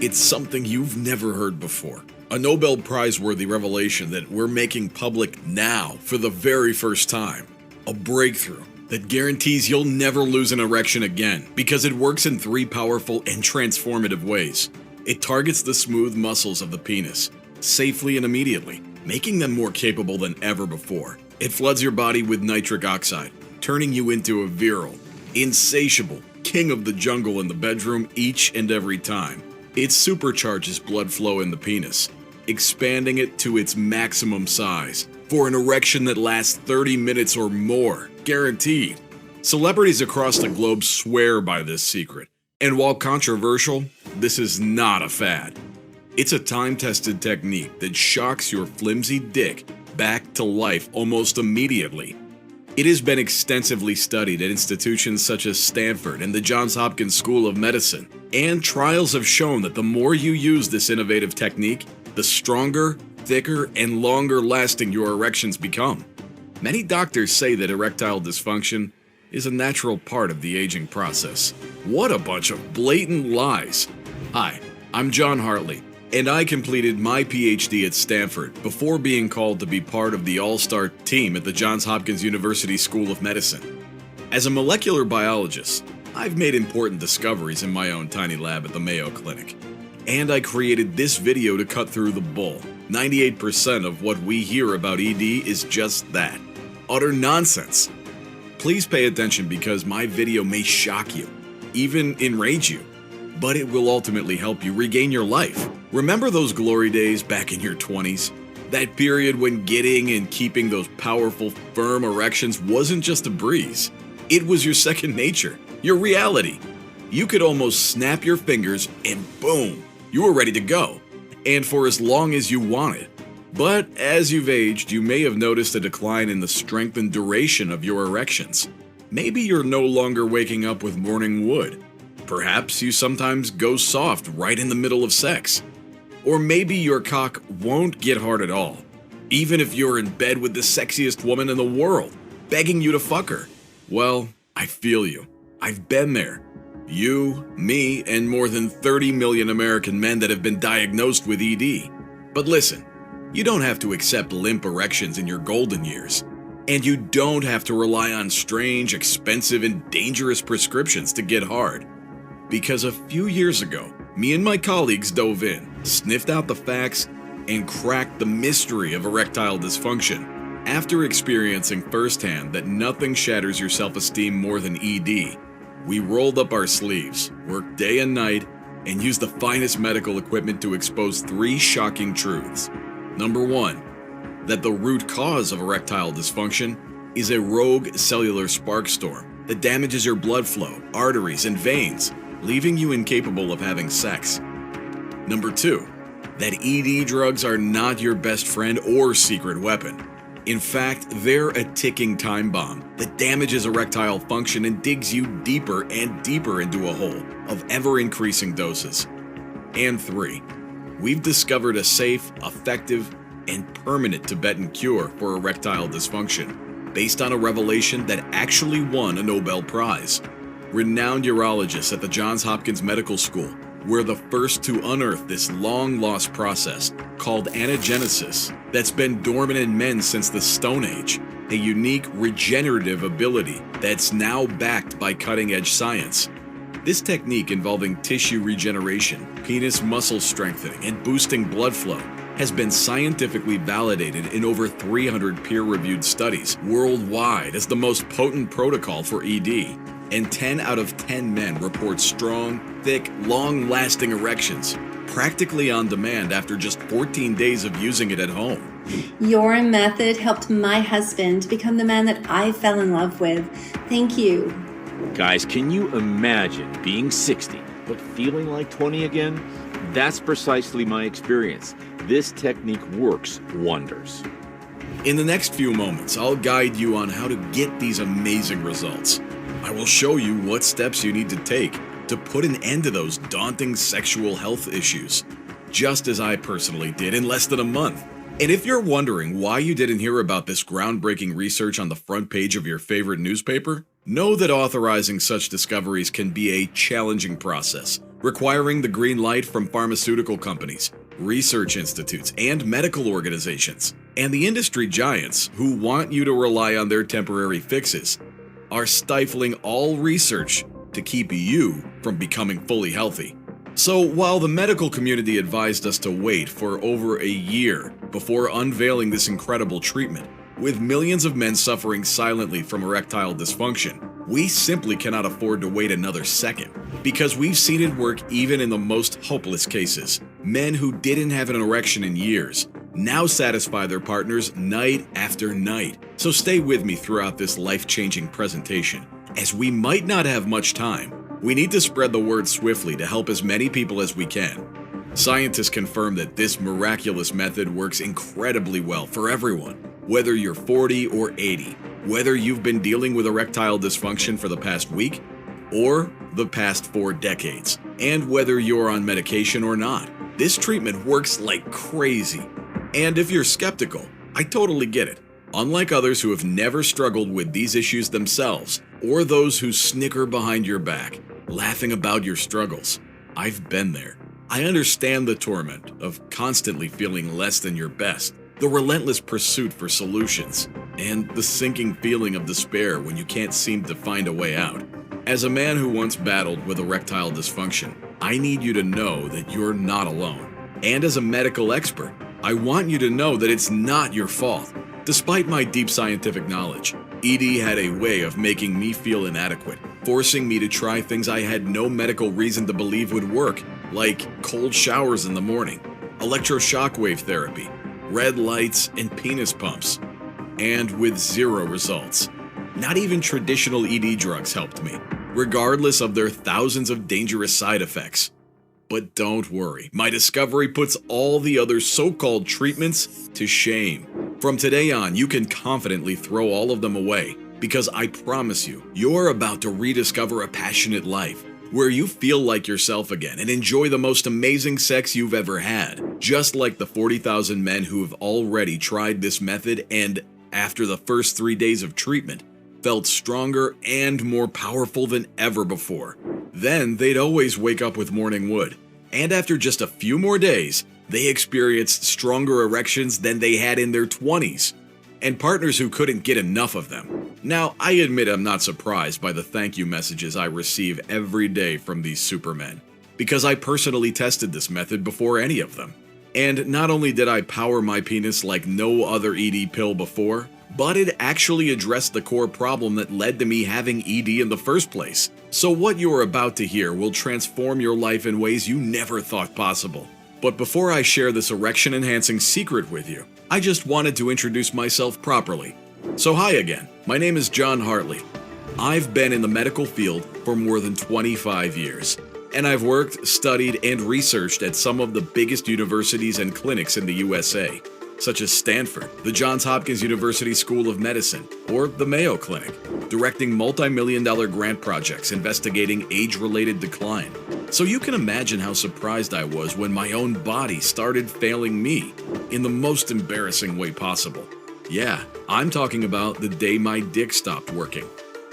It's something you've never heard before. A Nobel Prize-worthy revelation that we're making public now for the very first time. A breakthrough that guarantees you'll never lose an erection again because it works in 3 powerful and transformative ways. It targets the smooth muscles of the penis, safely and immediately, making them more capable than ever before. It floods your body with nitric oxide, turning you into a virile, insatiable king of the jungle in the bedroom each and every time. It supercharges blood flow in the penis, expanding it to its maximum size for an erection that lasts 30 minutes or more, guaranteed. Celebrities across the globe swear by this secret, and while controversial, this is not a fad. It's a time-tested technique that shocks your flimsy dick back to life almost immediately. It has been extensively studied at institutions such as Stanford and the Johns Hopkins School of Medicine, and trials have shown that the more you use this innovative technique, the stronger, thicker, and longer-lasting your erections become. Many doctors say that erectile dysfunction is a natural part of the aging process. What a bunch of blatant lies! Hi, I'm John Hartley, and I completed my PhD at Stanford before being called to be part of the all-star team at the Johns Hopkins University School of Medicine. As a molecular biologist, I've made important discoveries in my own tiny lab at the Mayo Clinic. And I created this video to cut through the bull. 98% of what we hear about ED is just that. Utter nonsense. Please pay attention because my video may shock you, even enrage you, but it will ultimately help you regain your life. Remember those glory days back in your 20s? That period when getting and keeping those powerful, firm erections wasn't just a breeze. It was your second nature, your reality. You could almost snap your fingers and boom, you were ready to go, and for as long as you wanted. But as you've aged, you may have noticed a decline in the strength and duration of your erections. Maybe you're no longer waking up with morning wood. Perhaps you sometimes go soft right in the middle of sex. Or maybe your cock won't get hard at all, even if you're in bed with the sexiest woman in the world, begging you to fuck her. Well, I feel you. I've been there. You, me, and more than 30 million American men that have been diagnosed with ED. But listen, you don't have to accept limp erections in your golden years. And you don't have to rely on strange, expensive, and dangerous prescriptions to get hard. Because a few years ago, me and my colleagues dove in, sniffed out the facts, and cracked the mystery of erectile dysfunction. After experiencing firsthand that nothing shatters your self-esteem more than ED, we rolled up our sleeves, worked day and night, and used the finest medical equipment to expose 3 shocking truths. Number 1, that the root cause of erectile dysfunction is a rogue cellular spark storm that damages your blood flow, arteries, and veins, leaving you incapable of having sex. Number 2, that ED drugs are not your best friend or secret weapon. In fact, they're a ticking time bomb that damages erectile function and digs you deeper and deeper into a hole of ever-increasing doses. And 3, we've discovered a safe, effective, and permanent Tibetan cure for erectile dysfunction based on a revelation that actually won a Nobel Prize. Renowned urologists at the Johns Hopkins Medical School were the first to unearth this long-lost process called anagenesis that's been dormant in men since the Stone Age, a unique regenerative ability that's now backed by cutting-edge science. This technique involving tissue regeneration, penis muscle strengthening, and boosting blood flow has been scientifically validated in over 300 peer-reviewed studies worldwide as the most potent protocol for ED. And 10 out of 10 men report strong, thick, long-lasting erections, practically on demand after just 14 days of using it at home. Your method helped my husband become the man that I fell in love with. Thank you. Guys, can you imagine being 60 but feeling like 20 again? That's precisely my experience. This technique works wonders. In the next few moments, I'll guide you on how to get these amazing results. I will show you what steps you need to take to put an end to those daunting sexual health issues, just as I personally did in less than a month. And if you're wondering why you didn't hear about this groundbreaking research on the front page of your favorite newspaper, know that authorizing such discoveries can be a challenging process, requiring the green light from pharmaceutical companies, research institutes, and medical organizations. And the industry giants, who want you to rely on their temporary fixes, are stifling all research to keep you from becoming fully healthy. So while the medical community advised us to wait for over a year before unveiling this incredible treatment, with millions of men suffering silently from erectile dysfunction, we simply cannot afford to wait another second, because we've seen it work even in the most hopeless cases. Men who didn't have an erection in years now satisfy their partners night after night. So stay with me throughout this life-changing presentation, as we might not have much time. We need to spread the word swiftly to help as many people as we can. Scientists confirm that this miraculous method works incredibly well for everyone, whether you're 40 or 80, whether you've been dealing with erectile dysfunction for the past week or the past 4 decades, and whether you're on medication or not. This treatment works like crazy. And if you're skeptical, I totally get it. Unlike others who have never struggled with these issues themselves, or those who snicker behind your back, laughing about your struggles, I've been there. I understand the torment of constantly feeling less than your best, the relentless pursuit for solutions, and the sinking feeling of despair when you can't seem to find a way out. As a man who once battled with erectile dysfunction, I need you to know that you're not alone. And as a medical expert, I want you to know that it's not your fault. Despite my deep scientific knowledge, ED had a way of making me feel inadequate, forcing me to try things I had no medical reason to believe would work, like cold showers in the morning, electroshock therapy, red lights, and penis pumps. And with zero results. Not even traditional ED drugs helped me, regardless of their thousands of dangerous side effects. But don't worry, my discovery puts all the other so-called treatments to shame. From today on, you can confidently throw all of them away, because I promise you, you're about to rediscover a passionate life, where you feel like yourself again and enjoy the most amazing sex you've ever had, just like the 40,000 men who have already tried this method and, after the first 3 days of treatment, felt stronger and more powerful than ever before. Then they'd always wake up with morning wood, and after just a few more days, they experienced stronger erections than they had in their 20s, and partners who couldn't get enough of them. Now, I admit I'm not surprised by the thank you messages I receive every day from these supermen, because I personally tested this method before any of them. And not only did I power my penis like no other ED pill before, but it actually addressed the core problem that led to me having ED in the first place. So what you are about to hear will transform your life in ways you never thought possible. But before I share this erection-enhancing secret with you, I just wanted to introduce myself properly. So hi again, my name is John Hartley. I've been in the medical field for more than 25 years, and I've worked, studied, and researched at some of the biggest universities and clinics in the USA, such as Stanford, the Johns Hopkins University School of Medicine, or the Mayo Clinic, directing multi-million-dollar grant projects investigating age-related decline. So you can imagine how surprised I was when my own body started failing me in the most embarrassing way possible. Yeah, I'm talking about the day my dick stopped working.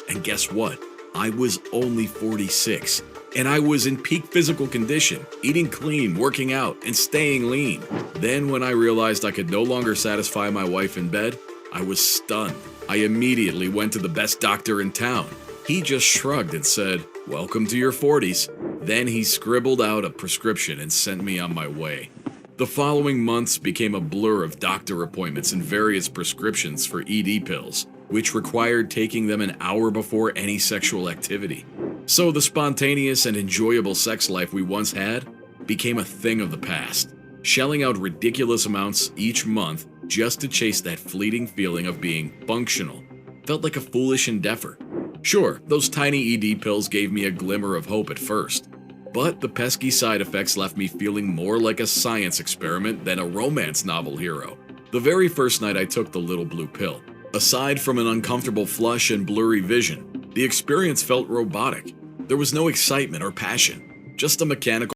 And guess what? I was only 46, and I was in peak physical condition, eating clean, working out, and staying lean. Then when I realized I could no longer satisfy my wife in bed, I was stunned. I immediately went to the best doctor in town. He just shrugged and said, "Welcome to your 40s. Then he scribbled out a prescription and sent me on my way. The following months became a blur of doctor appointments and various prescriptions for ED pills, which required taking them an hour before any sexual activity. So the spontaneous and enjoyable sex life we once had became a thing of the past, shelling out ridiculous amounts each month just to chase that fleeting feeling of being functional felt like a foolish endeavor. Sure, those tiny ED pills gave me a glimmer of hope at first, but the pesky side effects left me feeling more like a science experiment than a romance novel hero. The very first night I took the little blue pill, aside from an uncomfortable flush and blurry vision, the experience felt robotic. There was no excitement or passion, just a mechanical